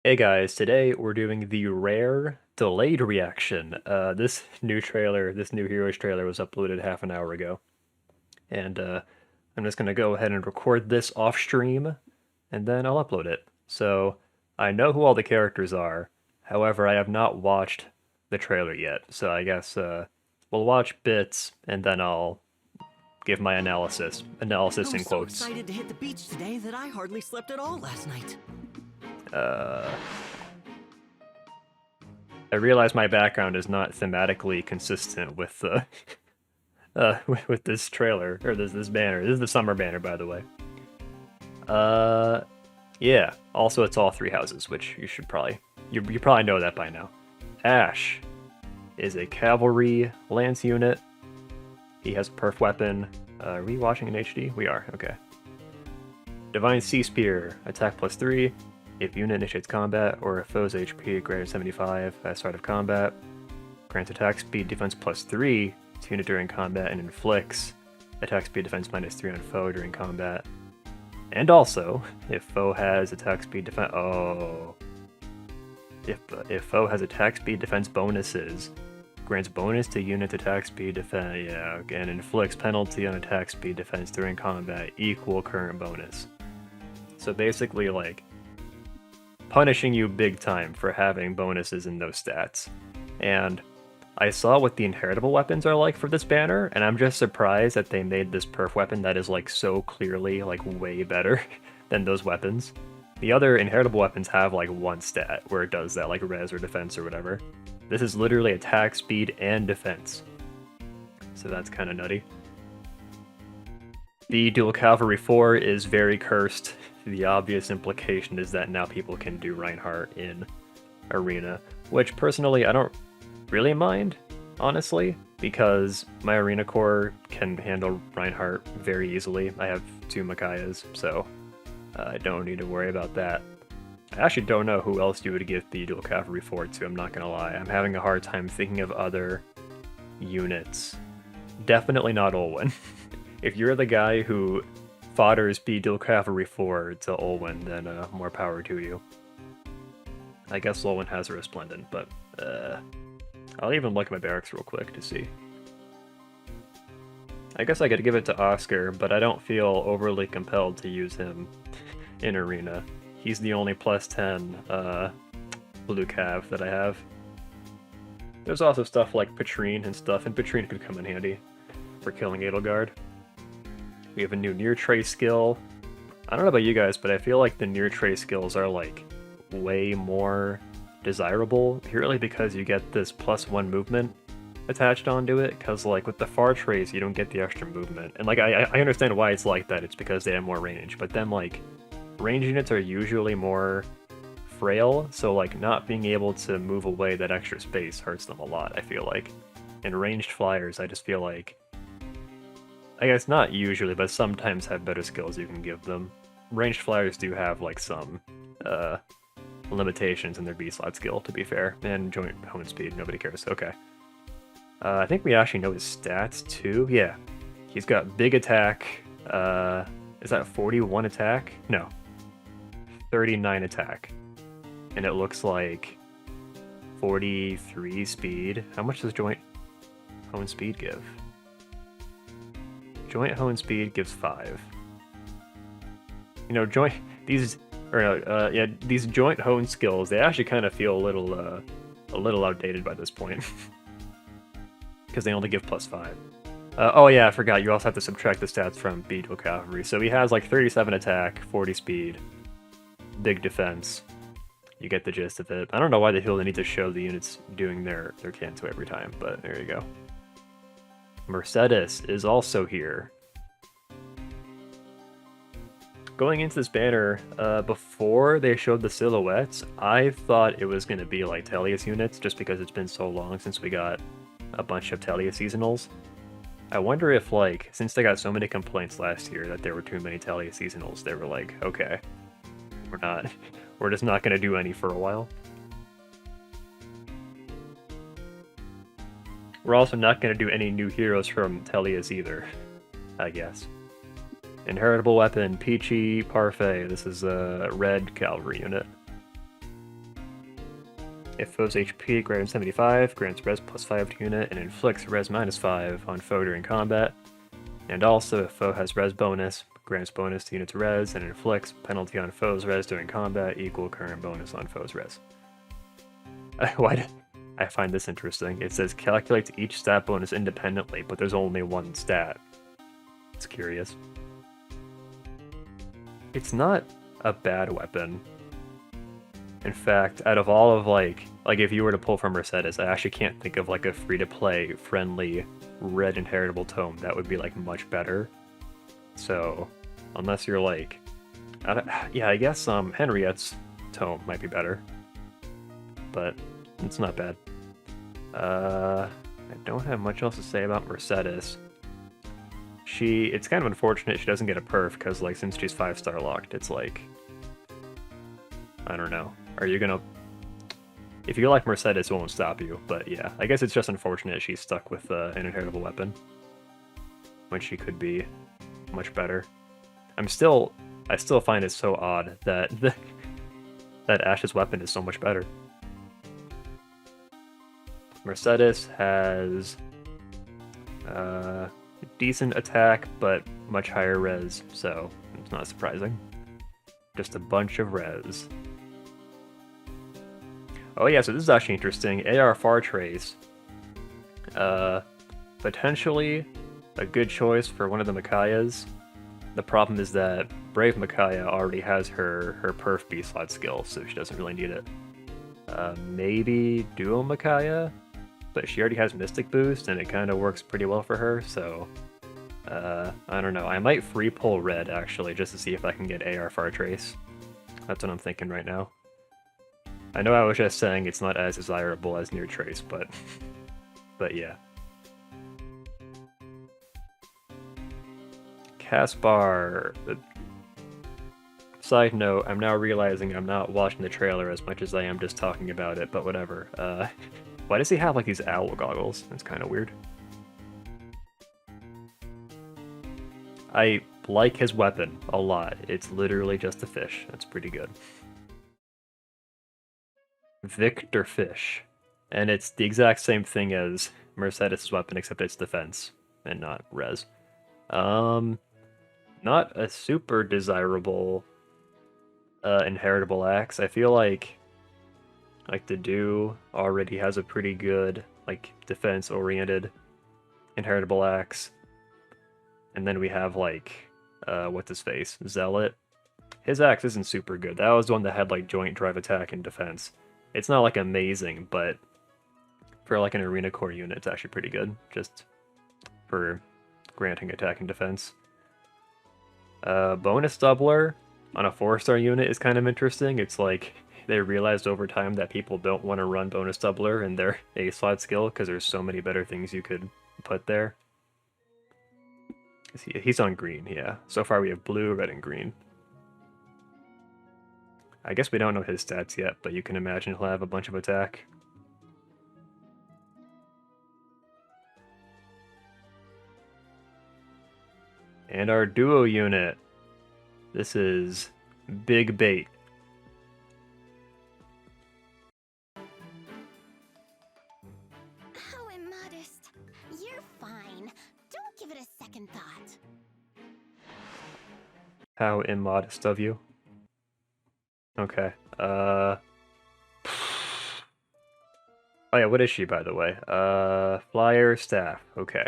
Hey guys, today we're doing the rare delayed reaction. This new trailer, this new Heroes trailer was uploaded half an hour ago. And I'm just gonna go ahead and record this off stream and then I'll upload it. So I know who all the characters are. However, I have not watched the trailer yet. So I guess we'll watch bits and then I'll give my analysis. Analysis I'm in so quotes. excited to hit the beach today that I hardly slept at all last night. Uh, I realize my background is not thematically consistent with the with this trailer or this banner. This is the summer banner, by the way. Uh, yeah. Also, it's all three houses, which you probably know that by now. Ash is a cavalry lance unit. He has a perf weapon. Are we watching in HD? We are. Okay. Divine Sea Spear, attack +3. If unit initiates combat or a foe's HP greater than 75 at start of combat, grants attack speed defense +3 to unit during combat and inflicts attack speed defense -3 on foe during combat. And also, if foe has attack speed defense, if foe has attack speed defense bonuses, grants bonus to unit attack speed defense, and inflicts penalty on attack speed defense during combat equal current bonus. So basically, like, punishing you big time for having bonuses in those stats. And I saw what the inheritable weapons are like for this banner, and I'm just surprised that they made this perf weapon that is like so clearly like way better than those weapons. The other inheritable weapons have like one stat where it does that, like res or defense or whatever. This is literally attack, speed, and defense. So that's kind of nutty. The Dual Cavalry 4 is very cursed. The obvious implication is that now people can do Reinhardt in Arena, which personally I don't really mind, honestly, because my Arena core can handle Reinhardt very easily. I have 2 Micaiahs, so I don't need to worry about that. I actually don't know who else you would give the Dual Cavalry 4 to, I'm not gonna lie. I'm having a hard time thinking of other units. Definitely not Olwen. If you're the guy who fodders B Dual Cavalry 4 to Olwen, then more power to you. I guess Olwen has a Resplendent, but I'll even look at my barracks real quick to see. I guess I could give it to Oscar, but I don't feel overly compelled to use him in Arena. He's the only +10 blue cav that I have. There's also stuff like Petrine and stuff, and Petrine could come in handy for killing Edelgard. We have a new near tray skill. I don't know about you guys, but I feel like the near tray skills are like way more desirable purely because you get this +1 movement attached onto it, because like with the far trays you don't get the extra movement. And like I understand why it's like that, it's because they have more range, but then like range units are usually more frail, so like not being able to move away that extra space hurts them a lot, I feel like. And ranged flyers, I just feel like, I guess not usually, but sometimes have better skills you can give them. Ranged flyers do have like some limitations in their B-slot skill, to be fair, and joint hone speed, nobody cares. Okay. I think we actually know his stats too. Yeah. He's got big attack. Is that 41 attack? No. 39 attack. And it looks like 43 speed. How much does joint hone speed give? Joint hone speed gives 5. You know, these joint hone skills, they actually kind of feel a little outdated by this point. Because they only give +5. Oh yeah, I forgot, you also have to subtract the stats from B Dual Cavalry. So he has like 37 attack, 40 speed, big defense. You get the gist of it. I don't know why the Hilda need to show the units doing their canto every time, but there you go. Mercedes is also here. Going into this banner, before they showed the silhouettes, I thought it was going to be like Tellius units, just because it's been so long since we got a bunch of Tellius seasonals. I wonder if, like, since they got so many complaints last year that there were too many Tellius seasonals, they were like, okay, we're just not going to do any for a while. We're also not going to do any new heroes from Tellius either, I guess. Inheritable weapon, Peachy Parfait. This is a red cavalry unit. If foe's HP greater than 75, grants res +5 to unit and inflicts res -5 on foe during combat. And also, if foe has res bonus, grants bonus to unit's res and inflicts penalty on foe's res during combat equal current bonus on foe's res. I find this interesting. It says calculates each stat bonus independently, but there's only one stat. It's curious. It's not a bad weapon. In fact, out of all of like if you were to pull from Mercedes, I actually can't think of like a free-to-play friendly red inheritable tome that would be like much better. So, unless you're like, I guess Henriette's tome might be better, but it's not bad. I don't have much else to say about Mercedes. It's kind of unfortunate she doesn't get a perf because like since she's 5-star locked, it's like, I don't know. Are you gonna... If you like Mercedes, it won't stop you, but yeah. I guess it's just unfortunate she's stuck with an inheritable weapon. When she could be much better. I still find it so odd that that Ash's weapon is so much better. Mercedes has decent attack, but much higher res, so it's not surprising. Just a bunch of res. Oh yeah, so this is actually interesting. AR Far Trace. Potentially a good choice for one of the Micaiahs. The problem is that Brave Micaiah already has her perf B-slot skill, so she doesn't really need it. Maybe Duo Micaiah? But she already has Mystic Boost, and it kind of works pretty well for her, so... I don't know. I might free pull red, actually, just to see if I can get AR Far Trace. That's what I'm thinking right now. I know I was just saying it's not as desirable as Near Trace, but... but yeah. Caspar... Side note, I'm now realizing I'm not watching the trailer as much as I am just talking about it, but whatever. Why does he have like these owl goggles? That's kind of weird. I like his weapon a lot. It's literally just a fish. That's pretty good. Victor Fish. And it's the exact same thing as Mercedes' weapon, except it's defense and not res. Not a super desirable inheritable axe. I feel like the Do already has a pretty good like defense-oriented inheritable axe. And then we have like what's his face? Zealot. His axe isn't super good. That was the one that had like joint drive attack and defense. It's not like amazing, but for like an arena core unit, it's actually pretty good. Just for granting attack and defense. Bonus doubler on a 4-star unit is kind of interesting. It's like they realized over time that people don't want to run bonus doubler in their A-slot skill because there's so many better things you could put there. He's on green, yeah. So far we have blue, red, and green. I guess we don't know his stats yet, but you can imagine he'll have a bunch of attack. And our duo unit. This is Big Bait. How immodest. You're fine. Don't give it a second thought. How immodest of you. Okay. Oh yeah, what is she, by the way? Flyer staff. Okay.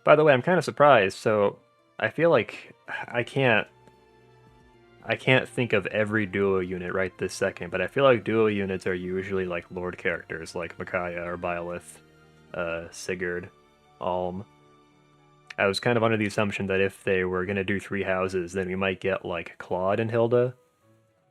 By the way, I'm kind of surprised. So I feel like I can't think of every duo unit right this second, but I feel like duo units are usually like Lord characters, like Micaiah or Byleth, Sigurd, Alm. I was kind of under the assumption that if they were gonna do 3 houses, then we might get like Claude and Hilda.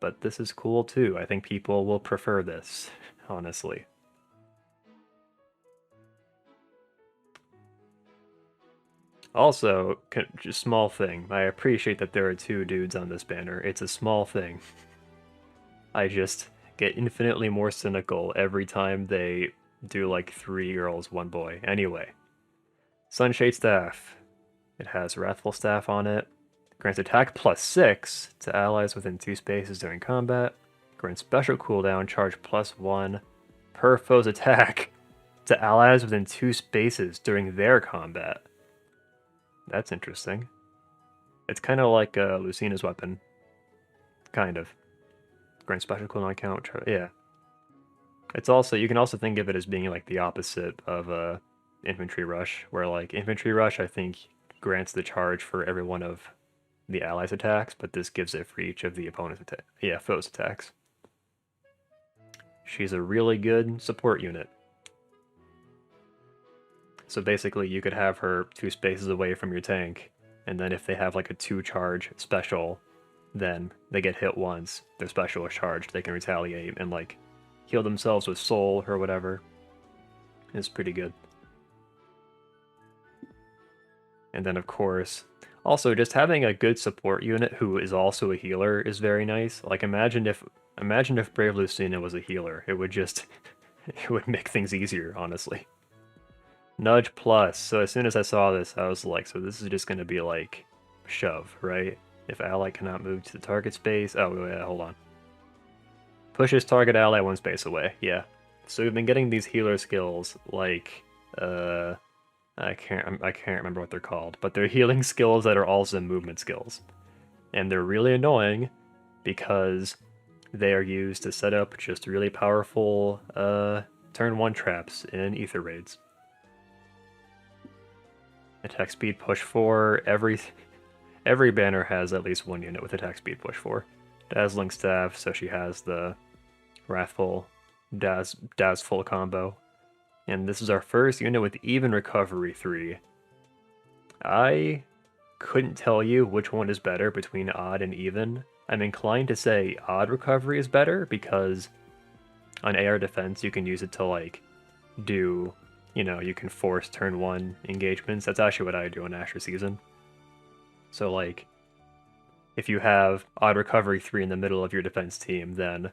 But this is cool too. I think people will prefer this, honestly. Also, just small thing. I appreciate that there are 2 dudes on this banner. It's a small thing. I just get infinitely more cynical every time they do like 3 girls, 1 boy. Anyway. Sunshade Staff. It has Wrathful Staff on it. Grants attack +6 to allies within 2 spaces during combat. Grant special cooldown, charge +1 per foe's attack to allies within 2 spaces during their combat. That's interesting. It's kind of like Lucina's weapon. Kind of. Grant special cooldown count, yeah. It's also, you can also think of it as being like the opposite of infantry rush, where like infantry rush I think grants the charge for every one of the allies' attacks, but this gives it for each of the opponent's foes' attacks. She's a really good support unit. So basically you could have her 2 spaces away from your tank, and then if they have like a 2 charge special, then they get hit once, their special is charged, they can retaliate and like heal themselves with soul or whatever. It's pretty good. And then of course, also just having a good support unit who is also a healer is very nice. Like imagine if Brave Lucina was a healer, it would just it would make things easier, honestly. Nudge plus. So as soon as I saw this, I was like, so this is just gonna be like shove, right? If ally cannot move to the target space. Oh wait, hold on. Pushes target ally 1 space away. Yeah. So we've been getting these healer skills like I can't remember what they're called, but they're healing skills that are also movement skills. And they're really annoying because they are used to set up just really powerful turn 1 traps in ether raids. Attack speed push 4, every banner has at least 1 unit with attack speed push 4. Dazzling Staff, so she has the Wrathful Dazzful combo. And this is our first unit with even recovery 3. I couldn't tell you which one is better between odd and even. I'm inclined to say odd recovery is better because on AR defense you can use it to like do, you can force turn 1 engagements. That's actually what I do on Asher Season. So like if you have odd recovery 3 in the middle of your defense team, then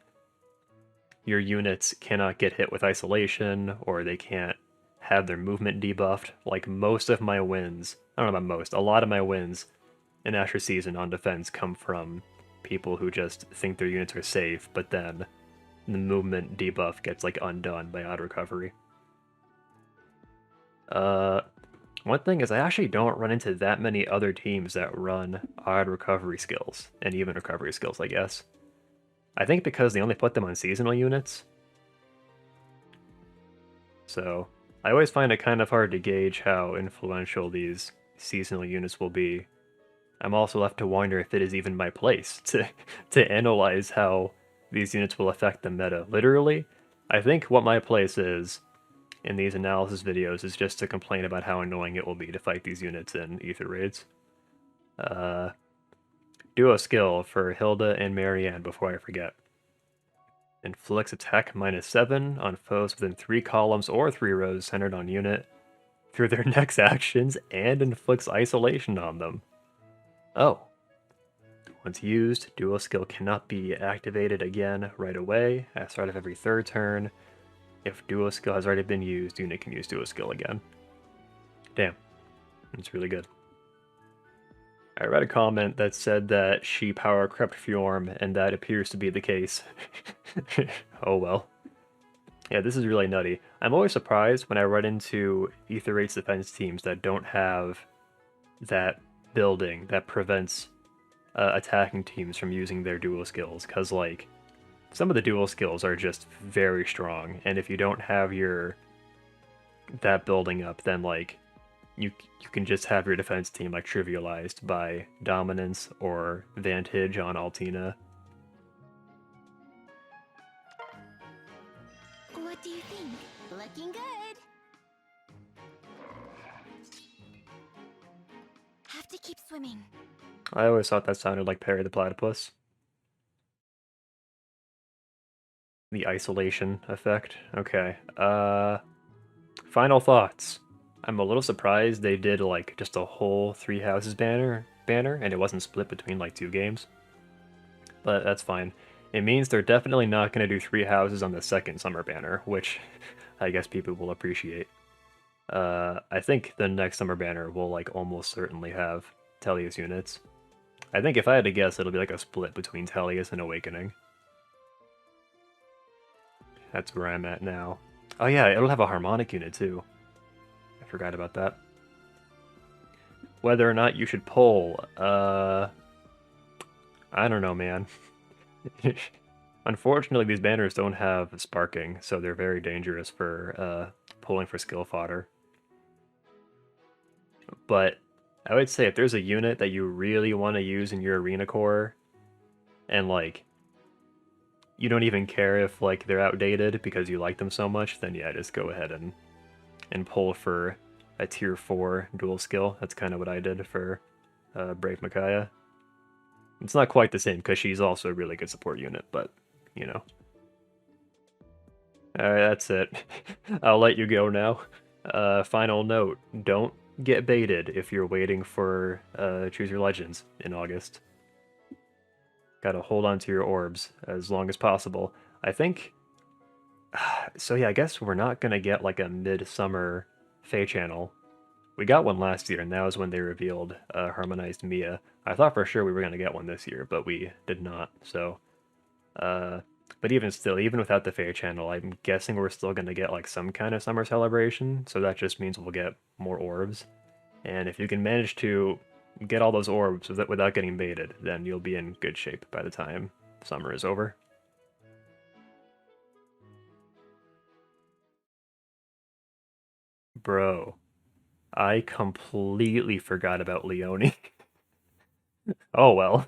your units cannot get hit with isolation, or they can't have their movement debuffed. Like most of my wins, I don't know about most, a lot of my wins in Asher Season on defense come from people who just think their units are safe, but then the movement debuff gets like undone by odd recovery. One thing is I actually don't run into that many other teams that run odd recovery skills, and even recovery skills, I guess. I think because they only put them on seasonal units. So I always find it kind of hard to gauge how influential these seasonal units will be. I'm also left to wonder if it is even my place to analyze how these units will affect the meta. Literally, I think what my place is in these analysis videos is just to complain about how annoying it will be to fight these units in ether raids. Duo skill for Hilda and Marianne before I forget. Inflicts attack -7 on foes within 3 columns or 3 rows centered on unit through their next actions and inflicts isolation on them. Oh. Once used, duo skill cannot be activated again right away at the start of every 3rd turn. If duo skill has already been used, unit can use duo skill again. Damn. It's really good. I read a comment that said that she power crept Fjorm, and that appears to be the case. Oh well. Yeah, this is really nutty. I'm always surprised when I run into Ether Raid's defense teams that don't have that building that prevents attacking teams from using their dual skills, because like some of the dual skills are just very strong, and if you don't have that building up, then like you can just have your defense team like trivialized by dominance or vantage on Altina. What do you think? Looking good. Have to keep swimming. I always thought that sounded like Perry the Platypus. The isolation effect. Okay. Final thoughts. I'm a little surprised they did like just a whole 3 houses banner and it wasn't split between like 2 games. But that's fine. It means they're definitely not going to do 3 houses on the 2nd summer banner, which I guess people will appreciate. I think the next summer banner will like almost certainly have Tellius units. I think if I had to guess, it'll be like a split between Tellius and Awakening. That's where I'm at now. Oh yeah, it'll have a harmonic unit too. I forgot about that. Whether or not you should pull, I don't know, man. Unfortunately, these banners don't have sparking, so they're very dangerous for pulling for skill fodder. But I would say if there's a unit that you really want to use in your arena core, and like you don't even care if like they're outdated because you like them so much, then yeah, just go ahead and pull for a tier 4 dual skill. That's kind of what I did for Brave Micaiah. It's not quite the same because she's also a really good support unit, but you know. Alright, that's it. I'll let you go now. Final note, don't get baited if you're waiting for Choose Your Legends in August. Gotta hold on to your orbs as long as possible. I think... So yeah, I guess we're not gonna get like a midsummer Fey channel. We got one last year, and that was when they revealed Harmonized Mia. I thought for sure we were gonna get one this year, but we did not, so... But even still, even without the Fey channel, I'm guessing we're still gonna get like some kind of summer celebration, so that just means we'll get more orbs. And if you can manage to get all those orbs without getting baited, then you'll be in good shape by the time summer is over. Bro, I completely forgot about Leone. Oh well.